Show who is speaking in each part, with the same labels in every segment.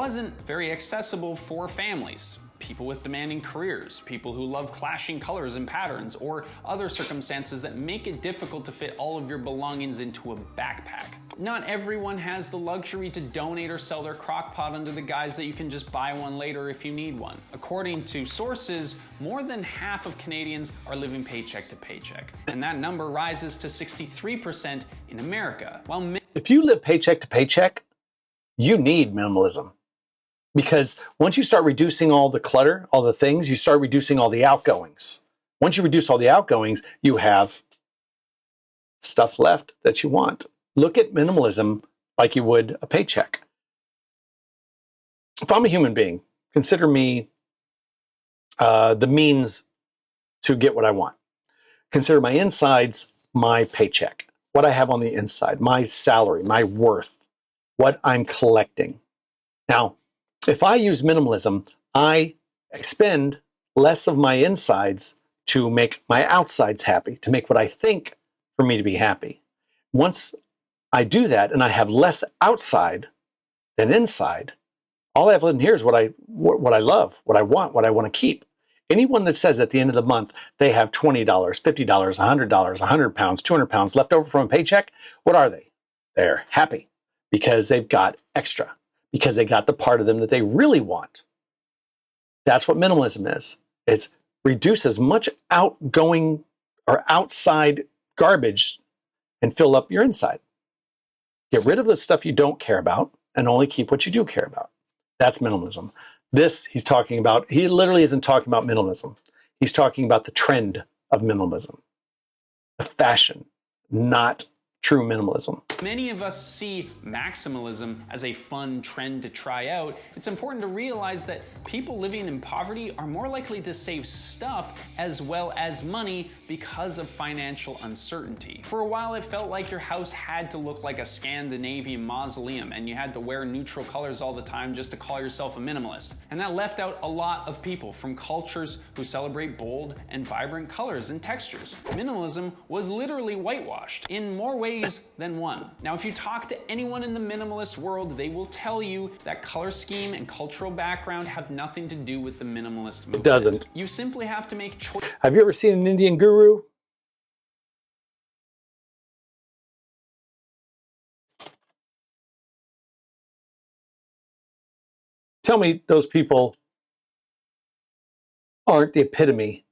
Speaker 1: wasn't very accessible for families, people with demanding careers, people who love clashing colors and patterns, or other circumstances that make it difficult to fit all of your belongings into a backpack. Not everyone has the luxury to donate or sell their crock pot under the guise that you can just buy one later if you need one. According to sources, more than half of Canadians are living paycheck to paycheck, and that number rises to 63% in America.
Speaker 2: If you live paycheck to paycheck, you need minimalism. Because once you start reducing all the clutter, all the things, you start reducing all the outgoings. Once you reduce all the outgoings, you have stuff left that you want. Look at minimalism like you would a paycheck. If I'm a human being, consider me the means to get what I want. Consider my insides my paycheck, what I have on the inside, my salary, my worth, what I'm collecting. Now, if I use minimalism, I expend less of my insides to make my outsides happy, to make what I think for me to be happy. Once I do that and I have less outside than inside, all I have in here is what I love, what I want to keep. Anyone that says at the end of the month they have $20, $50, $100, 100 pounds, 200 pounds left over from a paycheck, what are they? They're happy because they've got extra, because they got the part of them that they really want. That's what minimalism is. It's reduce as much outgoing or outside garbage and fill up your inside. Get rid of the stuff you don't care about and only keep what you do care about. That's minimalism. This he's talking about, he literally isn't talking about minimalism. He's talking about the trend of minimalism, the fashion, not true minimalism.
Speaker 1: Many of us see maximalism as a fun trend to try out. It's important to realize that people living in poverty are more likely to save stuff as well as money because of financial uncertainty. For a while, it felt like your house had to look like a Scandinavian mausoleum and you had to wear neutral colors all the time just to call yourself a minimalist. And that left out a lot of people from cultures who celebrate bold and vibrant colors and textures. Minimalism was literally whitewashed in more ways than one. Now, if you talk to anyone in the minimalist world, they will tell you that color scheme and cultural background have nothing to do with the minimalist movement.
Speaker 2: It doesn't.
Speaker 1: You simply have to make choices.
Speaker 2: Have you ever seen an Indian guru? Tell me those people aren't the epitome.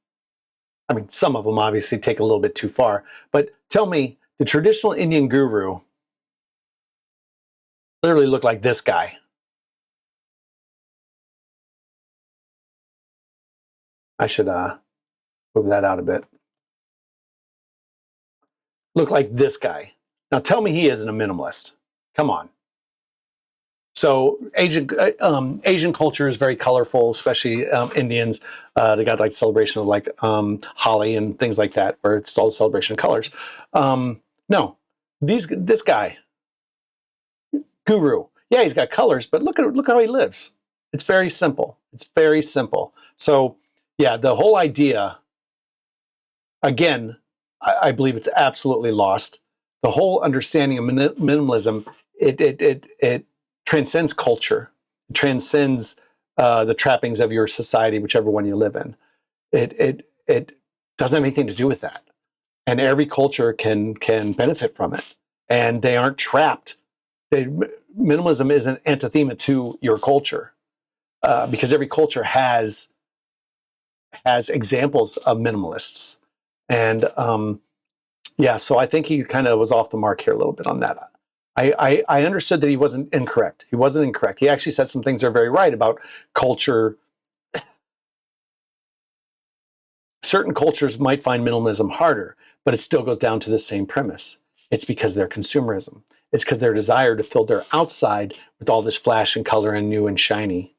Speaker 2: I mean, some of them obviously take a little bit too far, but tell me the traditional Indian guru literally looked like this guy. I should move that out a bit. Look like this guy. Now tell me he isn't a minimalist. Come on. So Asian culture is very colorful, especially Indians. They got like celebration of like Holi and things like that, where it's all celebration of colors. No, this guy, guru. Yeah, he's got colors, but look how he lives. It's very simple. It's very simple. So yeah, the whole idea, again, I believe it's absolutely lost. The whole understanding of minimalism, it transcends culture. It transcends the trappings of your society, whichever one you live in. It doesn't have anything to do with that. And every culture can benefit from it. And they aren't trapped. Minimalism is an anathema to your culture because every culture has examples of minimalists. And yeah, so I think he kind of was off the mark here a little bit on that. I understood that he wasn't incorrect. He wasn't incorrect. He actually said some things that are very right about culture. Certain cultures might find minimalism harder, but it still goes down to the same premise. It's because they're consumerism. It's because their desire to fill their outside with all this flash and color and new and shiny,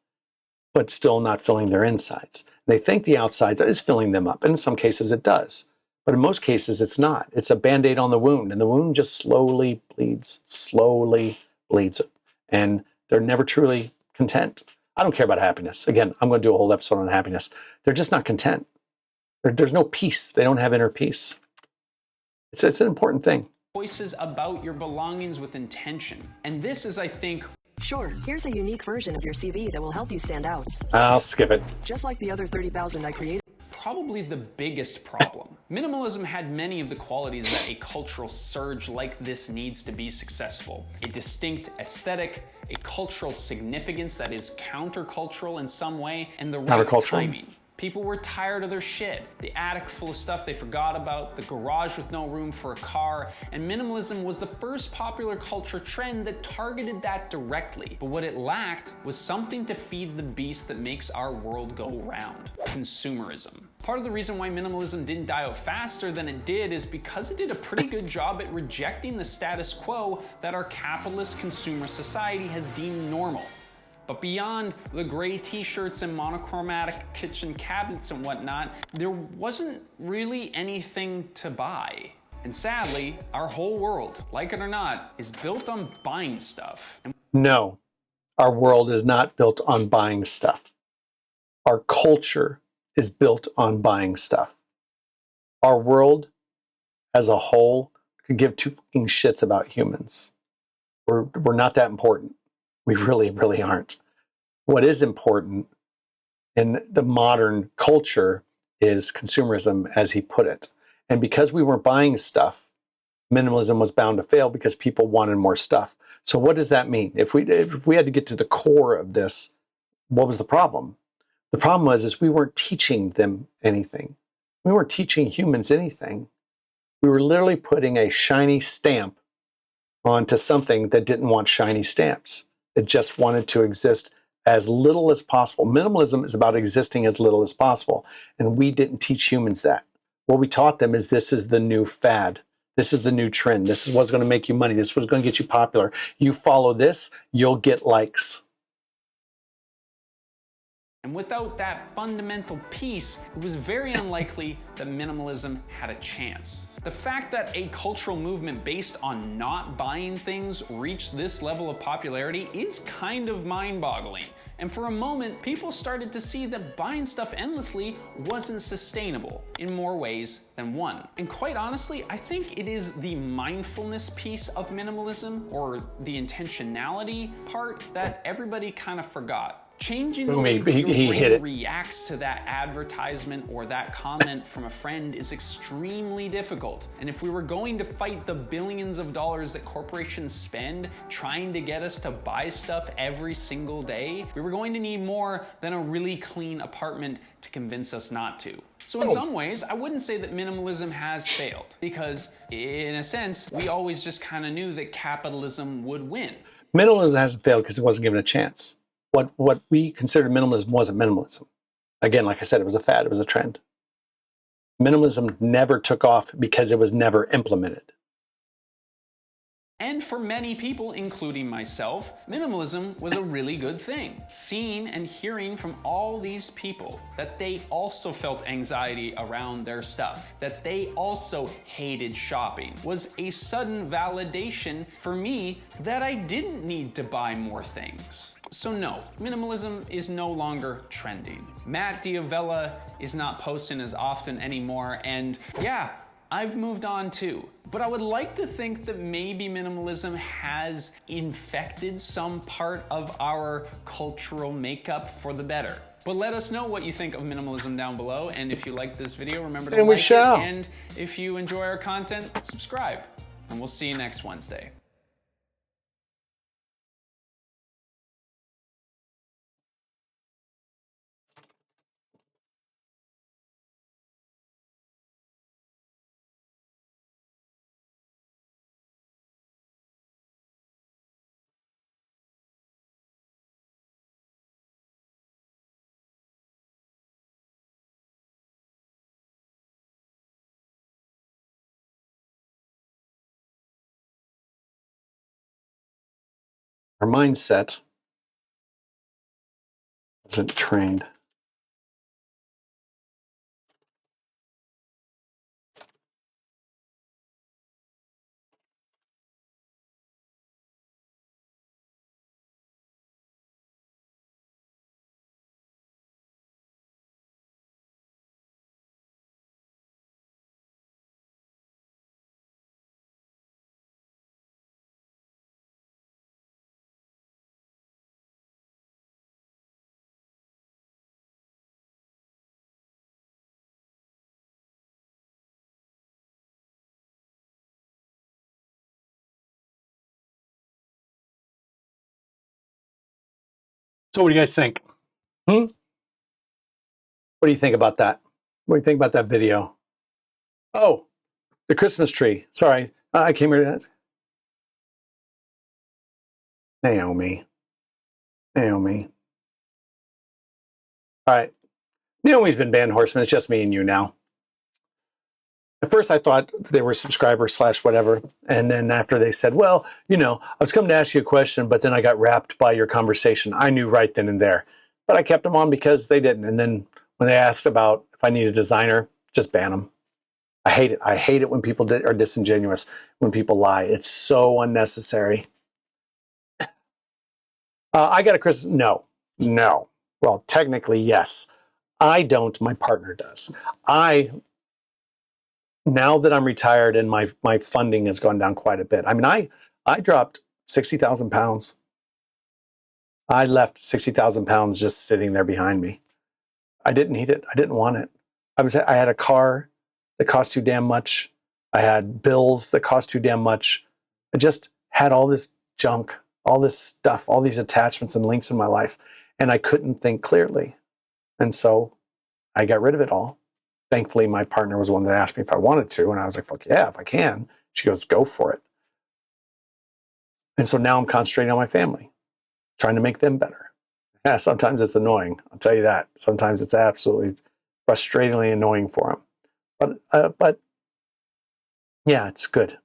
Speaker 2: but still not filling their insides. They think the outsides is filling them up, and in some cases it does. But in most cases, it's not. It's a Band-Aid on the wound, and the wound just slowly bleeds, and they're never truly content. I don't care about happiness. Again, I'm going to do a whole episode on happiness. They're just not content. There's no peace. They don't have inner peace. It's an important thing.
Speaker 1: Choices about your belongings with intention. And this is, I think,
Speaker 3: Sure, here's a unique version of your CV that will help you stand out.
Speaker 2: I'll skip it.
Speaker 3: Just like the other 30,000 I created.
Speaker 1: Probably the biggest problem. Minimalism had many of the qualities that a cultural surge like this needs to be successful. A distinct aesthetic, a cultural significance that is countercultural in some way, and the right timing. People were tired of their shit. The attic full of stuff they forgot about, the garage with no room for a car, and minimalism was the first popular culture trend that targeted that directly. But what it lacked was something to feed the beast that makes our world go round: consumerism. Part of the reason why minimalism didn't die out faster than it did is because it did a pretty good job at rejecting the status quo that our capitalist consumer society has deemed normal. But beyond the gray t-shirts and monochromatic kitchen cabinets and whatnot, there wasn't really anything to buy. And sadly, our whole world, like it or not, is built on buying stuff.
Speaker 2: No, our world is not built on buying stuff. Our culture is built on buying stuff. Our world as a whole could give two fucking shits about humans. We're not that important. We really, really aren't. What is important in the modern culture is consumerism, as he put it. And because we weren't buying stuff, minimalism was bound to fail because people wanted more stuff. So what does that mean? If we had to get to the core of this, what was the problem? The problem was we weren't teaching them anything. We weren't teaching humans anything. We were literally putting a shiny stamp onto something that didn't want shiny stamps. It just wanted to exist as little as possible. Minimalism is about existing as little as possible. And we didn't teach humans that. What we taught them is this is the new fad. This is the new trend. This is what's going to make you money. This is what's going to get you popular. You follow this, you'll get likes.
Speaker 1: And without that fundamental piece, it was very unlikely that minimalism had a chance. The fact that a cultural movement based on not buying things reached this level of popularity is kind of mind-boggling. And for a moment, people started to see that buying stuff endlessly wasn't sustainable in more ways than one. And quite honestly, I think it is the mindfulness piece of minimalism, or the intentionality part, that everybody kind of forgot. Changing the way your brain reacts to that advertisement or that comment from a friend is extremely difficult. And if we were going to fight the billions of dollars that corporations spend trying to get us to buy stuff every single day, we were going to need more than a really clean apartment to convince us not to. So in some ways, I wouldn't say that minimalism has failed, because in a sense, we always just kind of knew that capitalism would win.
Speaker 2: Minimalism hasn't failed because it wasn't given a chance. What we considered minimalism wasn't minimalism. Again, like I said, it was a fad, it was a trend. Minimalism never took off because it was never implemented.
Speaker 1: And for many people, including myself, minimalism was a really good thing. Seeing and hearing from all these people that they also felt anxiety around their stuff, that they also hated shopping, was a sudden validation for me that I didn't need to buy more things. So no, minimalism is no longer trending. Matt Diavella is not posting as often anymore, and yeah, I've moved on too. But I would like to think that maybe minimalism has infected some part of our cultural makeup for the better. But let us know what you think of minimalism down below, and if you like this video, remember to like it, and if you enjoy our content, subscribe. And we'll see you next Wednesday.
Speaker 2: Our mindset wasn't trained. So what do you guys think? What do you think about that? What do you think about that video? Oh, the Christmas tree. Sorry, I came here to... Naomi. All right. Naomi's been banned, Horseman. It's just me and you now. At first, I thought they were subscribers / whatever. And then after they said, well, you know, I was coming to ask you a question, but then I got wrapped by your conversation. I knew right then and there. But I kept them on because they didn't. And then when they asked about if I need a designer, just ban them. I hate it. I hate it when people are disingenuous, when people lie. It's so unnecessary. I got a Christmas... No. Well, technically, yes. I don't. My partner does. Now that I'm retired and my funding has gone down quite a bit. I mean, I dropped 60,000 pounds. I left 60,000 pounds just sitting there behind me. I didn't need it. I didn't want it. I had a car that cost too damn much. I had bills that cost too damn much. I just had all this junk, all this stuff, all these attachments and links in my life, and I couldn't think clearly. And so I got rid of it all. Thankfully, my partner was the one that asked me if I wanted to, and I was like, fuck yeah, if I can. She goes, go for it. And so now I'm concentrating on my family, trying to make them better. Yeah, sometimes it's annoying. I'll tell you that. Sometimes it's absolutely frustratingly annoying for them. But yeah, it's good.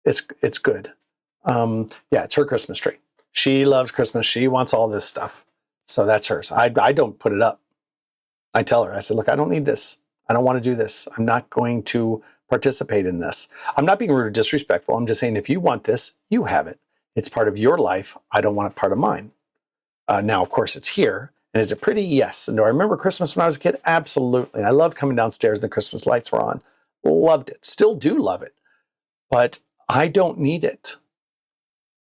Speaker 2: It's good. Yeah, it's her Christmas tree. She loves Christmas. She wants all this stuff. So that's hers. I don't put it up. I tell her, I said, look, I don't need this. I don't want to do this. I'm not going to participate in this. I'm not being rude or disrespectful. I'm just saying, if you want this, you have it. It's part of your life. I don't want it part of mine. Now, of course, it's here. And is it pretty? Yes. And do I remember Christmas when I was a kid? Absolutely. And I loved coming downstairs and the Christmas lights were on. Loved it. Still do love it. But I don't need it.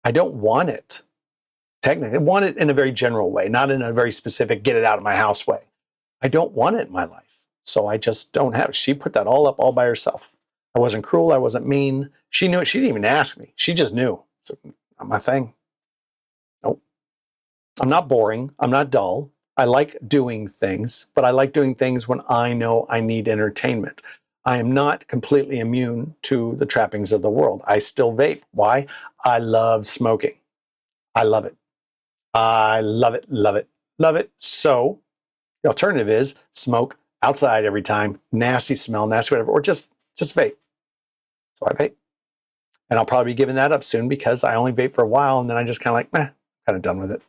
Speaker 2: I don't want it. Technically, I want it in a very general way, not in a very specific, get it out of my house way. I don't want it in my life. So I just don't have it. She put that all up all by herself. I wasn't cruel. I wasn't mean. She knew it. She didn't even ask me. She just knew. It's not my thing. Nope. I'm not boring. I'm not dull. I like doing things, but I like doing things when I know I need entertainment. I am not completely immune to the trappings of the world. I still vape. Why? I love smoking. I love it. I love it, love it, love it. So the alternative is smoke outside every time, nasty smell, nasty whatever, or just vape. So I vape. And I'll probably be giving that up soon because I only vape for a while and then I just kind of like, meh, kind of done with it.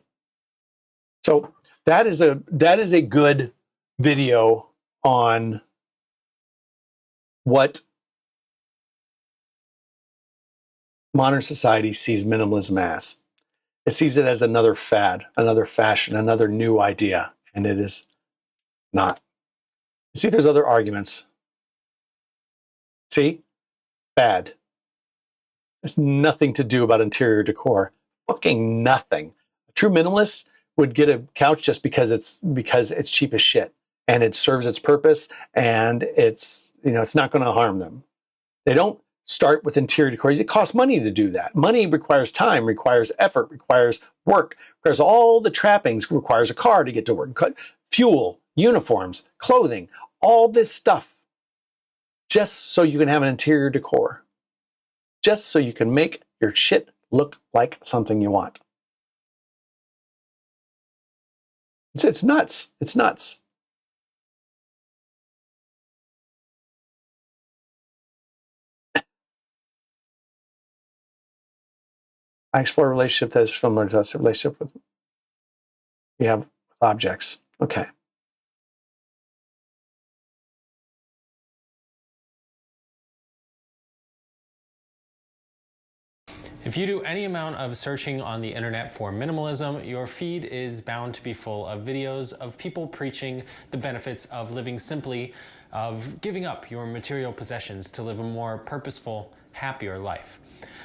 Speaker 2: So that is a good video on what modern society sees minimalism as. It sees it as another fad, another fashion, another new idea, and it is not. See, there's other arguments. See? Bad. There's nothing to do about interior decor. Fucking nothing. A true minimalist would get a couch just because it's cheap as shit and it serves its purpose and it's not going to harm them. They don't start with interior decor. It costs money to do that. Money requires time, requires effort, requires work, requires all the trappings, requires a car to get to work, fuel, uniforms, clothing, all this stuff, just so you can have an interior decor, just so you can make your shit look like something you want. It's nuts. It's nuts. I explore a relationship that is similar to us, a relationship we have with objects. Okay.
Speaker 4: If you do any amount of searching on the internet for minimalism, your feed is bound to be full of videos of people preaching the benefits of living simply, of giving up your material possessions to live a more purposeful, happier life.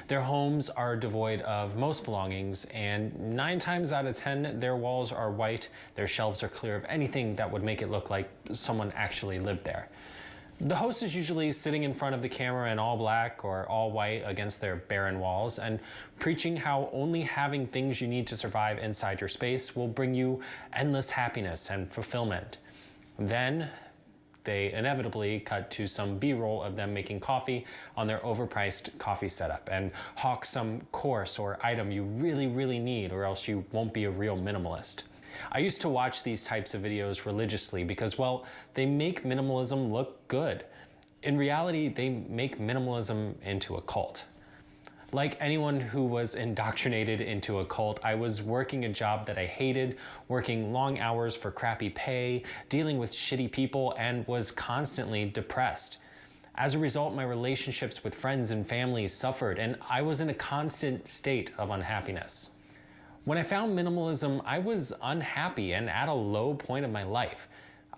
Speaker 4: Their homes are devoid of most belongings, and 9 times out of 10, their walls are white, their shelves are clear of anything that would make it look like someone actually lived there. The host is usually sitting in front of the camera in all black or all white against their barren walls and preaching how only having things you need to survive inside your space will bring you endless happiness and fulfillment. Then they inevitably cut to some B-roll of them making coffee on their overpriced coffee setup and hawk some course or item you really, really need, or else you won't be a real minimalist. I used to watch these types of videos religiously because, well, they make minimalism look good. In reality, they make minimalism into a cult. Like anyone who was indoctrinated into a cult, I was working a job that I hated, working long hours for crappy pay, dealing with shitty people, and was constantly depressed. As a result, my relationships with friends and family suffered, and I was in a constant state of unhappiness. When I found minimalism, I was unhappy and at a low point of my life.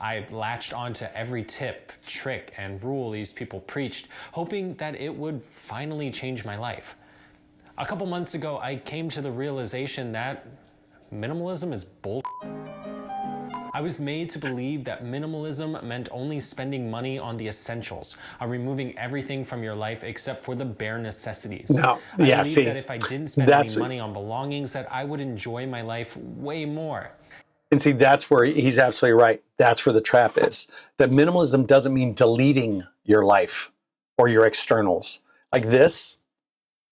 Speaker 4: I latched onto every tip, trick, and rule these people preached, hoping that it would finally change my life. A couple months ago, I came to the realization that minimalism is bull. I was made to believe that minimalism meant only spending money on the essentials, on removing everything from your life except for the bare necessities.
Speaker 2: No,
Speaker 4: I believed
Speaker 2: see,
Speaker 4: that if I didn't spend any money on belongings, that I would enjoy my life way more.
Speaker 2: And see, that's where he's absolutely right. That's where the trap is. That minimalism doesn't mean deleting your life or your externals. Like this,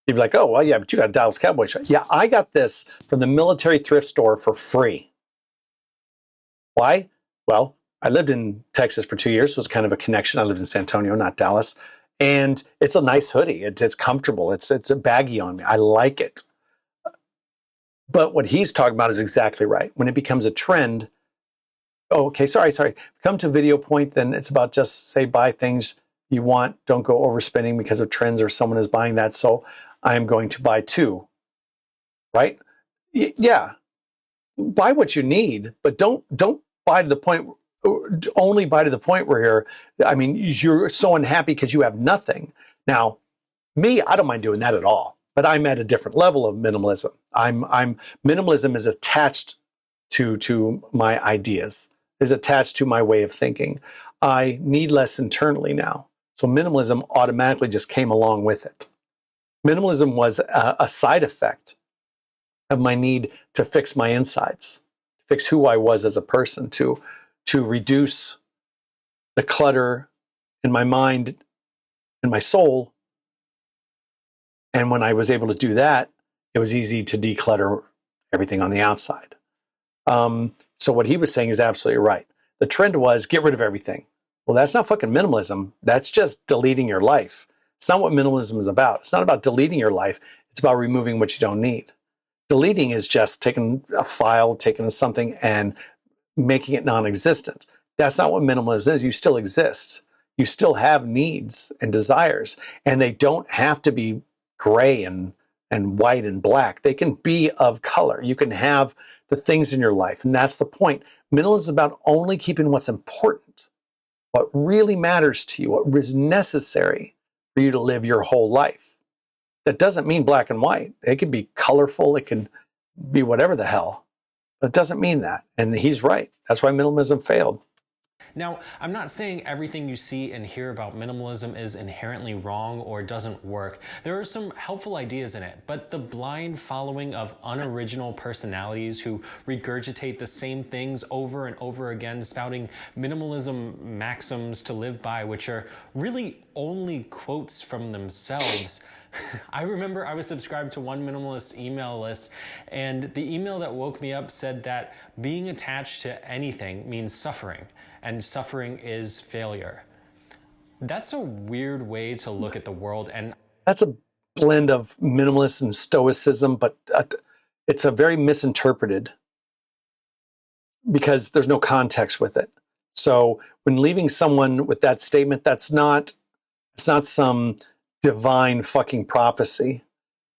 Speaker 2: you'd be like, oh, well, yeah, but you got a Dallas Cowboys shirt. Yeah, I got this from the military thrift store for free. Why? Well, I lived in Texas for 2 years, so it's kind of a connection. I lived in San Antonio, not Dallas. And it's a nice hoodie. It's comfortable. It's a baggy on me. I like it. But what he's talking about is exactly right. When it becomes a trend, oh, okay, sorry. Come to video point, then it's about just say buy things you want. Don't go overspending because of trends or someone is buying that, so I'm going to buy too. Right? Yeah. Buy what you need, but don't buy to the point, only buy to the point where you're so unhappy because you have nothing. Now, me, I don't mind doing that at all, but I'm at a different level of minimalism. Minimalism is attached to my ideas, is attached to my way of thinking. I need less internally now. So minimalism automatically just came along with it. Minimalism was a side effect of my need to fix my insides, fix who I was as a person, to reduce the clutter in my mind, in my soul. And when I was able to do that, it was easy to declutter everything on the outside. So what he was saying is absolutely right. The trend was get rid of everything. Well, that's not fucking minimalism. That's just deleting your life. It's not what minimalism is about. It's not about deleting your life. It's about removing what you don't need. Deleting is just taking a file, taking something and making it non-existent. That's not what minimalism is. You still exist. You still have needs and desires, and they don't have to be gray and white and black. They can be of color. You can have the things in your life, and that's the point. Minimalism is about only keeping what's important, what really matters to you, what is necessary for you to live your whole life. That doesn't mean black and white. It can be colorful. It can be whatever the hell. But it doesn't mean that. And he's right. That's why minimalism failed.
Speaker 4: Now, I'm not saying everything you see and hear about minimalism is inherently wrong or doesn't work. There are some helpful ideas in it, but the blind following of unoriginal personalities who regurgitate the same things over and over again, spouting minimalism maxims to live by, which are really only quotes from themselves. I remember I was subscribed to one minimalist email list, and the email that woke me up said that being attached to anything means suffering, and suffering is failure. That's a weird way to look at the world, and
Speaker 2: that's a blend of minimalist and stoicism, but it's a very misinterpreted because there's no context with it. So when leaving someone with that statement, it's not some divine fucking prophecy.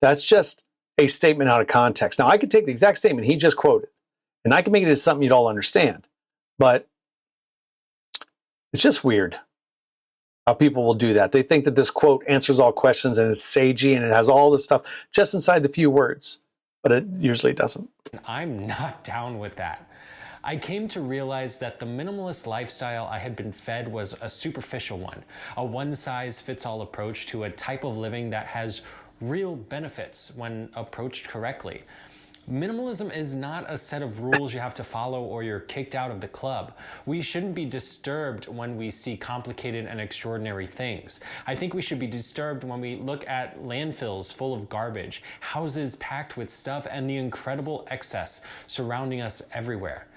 Speaker 2: That's just a statement out of context. Now, I could take the exact statement he just quoted, and I can make it as something you'd all understand, but it's just weird how people will do that. They think that this quote answers all questions and it's sagey and it has all this stuff just inside the few words, but it usually doesn't.
Speaker 4: I'm not down with that. I came to realize that the minimalist lifestyle I had been fed was a superficial one, a one-size-fits-all approach to a type of living that has real benefits when approached correctly. Minimalism is not a set of rules you have to follow or you're kicked out of the club. We shouldn't be disturbed when we see complicated and extraordinary things. I think we should be disturbed when we look at landfills full of garbage, houses packed with stuff, and the incredible excess surrounding us everywhere.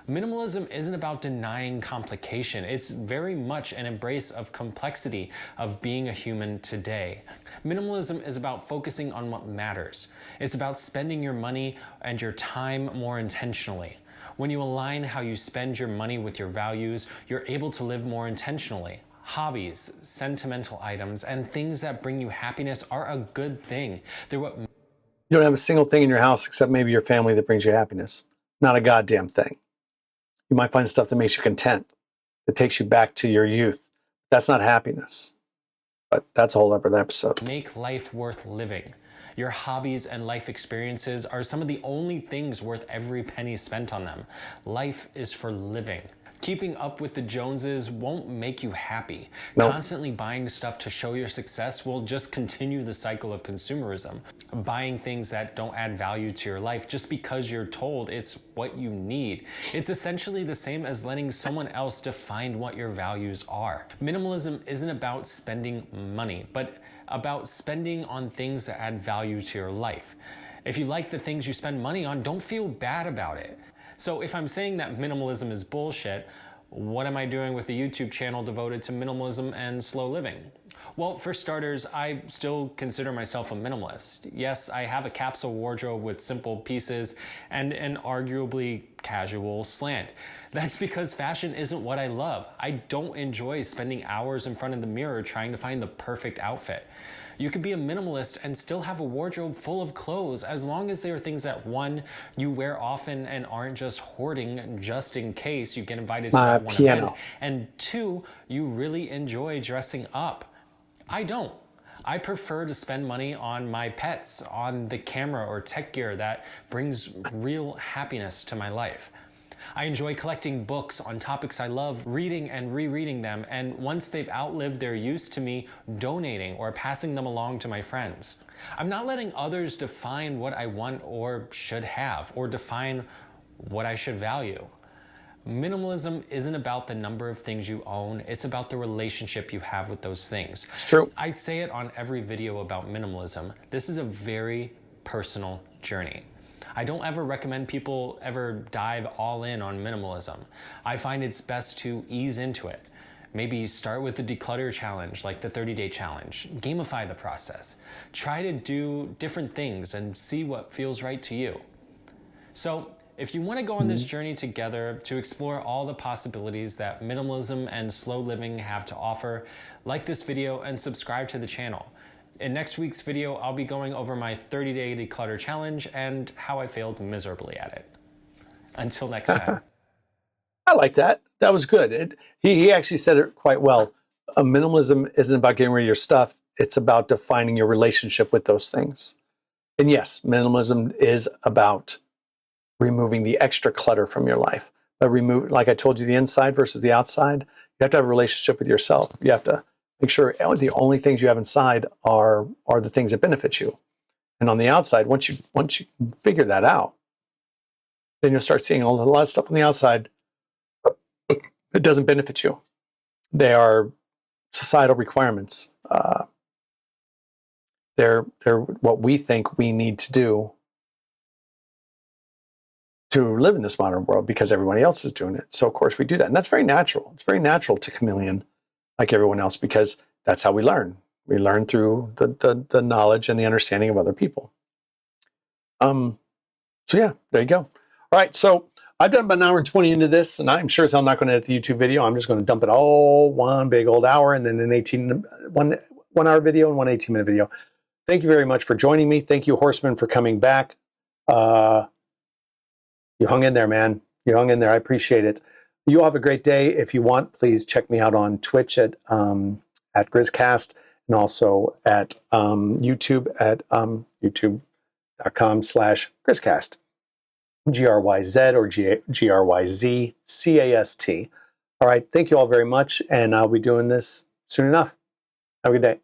Speaker 4: Minimalism isn't about denying complication. It's very much an embrace of complexity of being a human today. Minimalism is about focusing on what matters. It's about spending your money and your time more intentionally. When you align how you spend your money with your values, you're able to live more intentionally. Hobbies, sentimental items, and things that bring you happiness are a good thing. They're what...
Speaker 2: You don't have a single thing in your house except maybe your family that brings you happiness. Not a goddamn thing. You might find stuff that makes you content, that takes you back to your youth. That's not happiness. But that's a whole other episode.
Speaker 4: Make life worth living. Your hobbies and life experiences are some of the only things worth every penny spent on them. Life is for living. Keeping up with the Joneses won't make you happy.
Speaker 2: Nope.
Speaker 4: Constantly buying stuff to show your success will just continue the cycle of consumerism. Buying things that don't add value to your life just because you're told it's what you need. It's essentially the same as letting someone else define what your values are. Minimalism isn't about spending money, but about spending on things that add value to your life. If you like the things you spend money on, don't feel bad about it. So if I'm saying that minimalism is bullshit, what am I doing with a YouTube channel devoted to minimalism and slow living? Well, for starters, I still consider myself a minimalist. Yes, I have a capsule wardrobe with simple pieces and an arguably casual slant. That's because fashion isn't what I love. I don't enjoy spending hours in front of the mirror trying to find the perfect outfit. You could be a minimalist and still have a wardrobe full of clothes as long as they are things that, one, you wear often and aren't just hoarding just in case you get invited to that one event, and two, you really enjoy dressing up. I don't. I prefer to spend money on my pets, on the camera or tech gear that brings real happiness to my life. I enjoy collecting books on topics I love, reading and rereading them, and once they've outlived their use to me, donating or passing them along to my friends. I'm not letting others define what I want or should have, or define what I should value. Minimalism isn't about the number of things you own, it's about the relationship you have with those things.
Speaker 2: It's true.
Speaker 4: I say it on every video about minimalism. This is a very personal journey. I don't ever recommend people ever dive all in on minimalism. I find it's best to ease into it. Maybe start with the declutter challenge, like the 30-day challenge. Gamify the process. Try to do different things and see what feels right to you. So, if you want to go on this journey together to explore all the possibilities that minimalism and slow living have to offer, like this video and subscribe to the channel. In next week's video, I'll be going over my 30-day declutter challenge and how I failed miserably at it. Until next time.
Speaker 2: I like that. That was good. He actually said it quite well. Minimalism isn't about getting rid of your stuff. It's about defining your relationship with those things. And yes, minimalism is about removing the extra clutter from your life. But like I told you, the inside versus the outside, you have to have a relationship with yourself. You have to make sure the only things you have inside are the things that benefit you. And on the outside, once you figure that out, then you'll start seeing a lot of stuff on the outside that doesn't benefit you. They are societal requirements. They're what we think we need to do to live in this modern world because everybody else is doing it. So of course we do that. And that's very natural. It's very natural to chameleon like everyone else because that's how we learn. We learn through the knowledge and the understanding of other people. So yeah, there you go. All right, so I've done about an hour and 20 into this, and I'm sure as hell not going to edit the YouTube video. I'm just going to dump it all one big old hour and then an one hour video and one 18-minute video. Thank you very much for joining me. Thank you, Horseman, for coming back. You hung in there, man. You hung in there. I appreciate it. You all have a great day. If you want, please check me out on Twitch at GryzCast and also at YouTube at youtube.com/GryzCast. GRYZ or GRYZCAST. All right, thank you all very much, and I'll be doing this soon enough. Have a good day.